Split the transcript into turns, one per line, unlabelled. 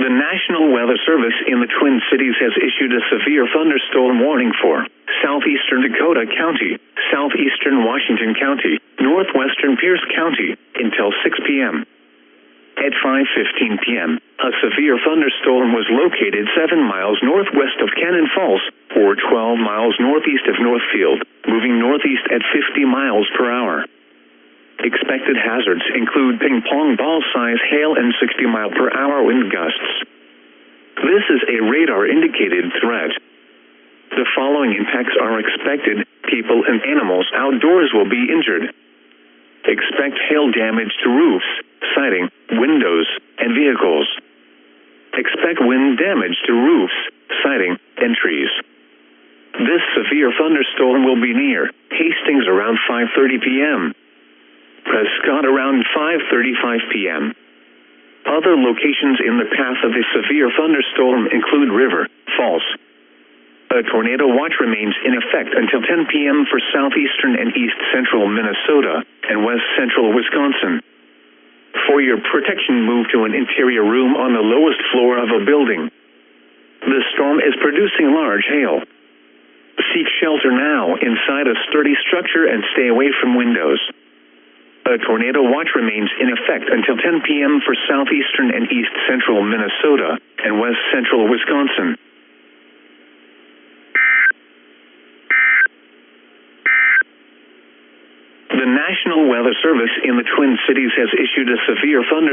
The National Weather Service in the Twin Cities has issued a severe thunderstorm warning for southeastern Dakota County, southeastern Washington County, northwestern Pierce County, until 6 p.m. At 5:15 p.m., a severe thunderstorm was located 7 miles northwest of Cannon Falls, or 12 miles northeast of Northfield, moving northeast at 50 miles per hour. Expected hazards include ping-pong ball-size hail and 60-mile-per-hour wind gusts. This is a radar-indicated threat. The following impacts are expected: people and animals outdoors will be injured. Expect hail damage to roofs, siding, windows, and vehicles. Expect wind damage to roofs, siding, and trees. This severe thunderstorm will be near Hastings around 5:30 p.m. Prescott around 5:35 p.m. Other locations in the path of the severe thunderstorm include River Falls. A tornado watch remains in effect until 10 p.m. for southeastern and east central Minnesota and west central Wisconsin. For your protection, move to an interior room on the lowest floor of a building. The storm is producing large hail. Seek shelter now inside a sturdy structure and stay away from windows. A tornado watch remains in effect until 10 p.m. for southeastern and east central Minnesota and west central Wisconsin. The National Weather Service in the Twin Cities has issued a severe thunderstorm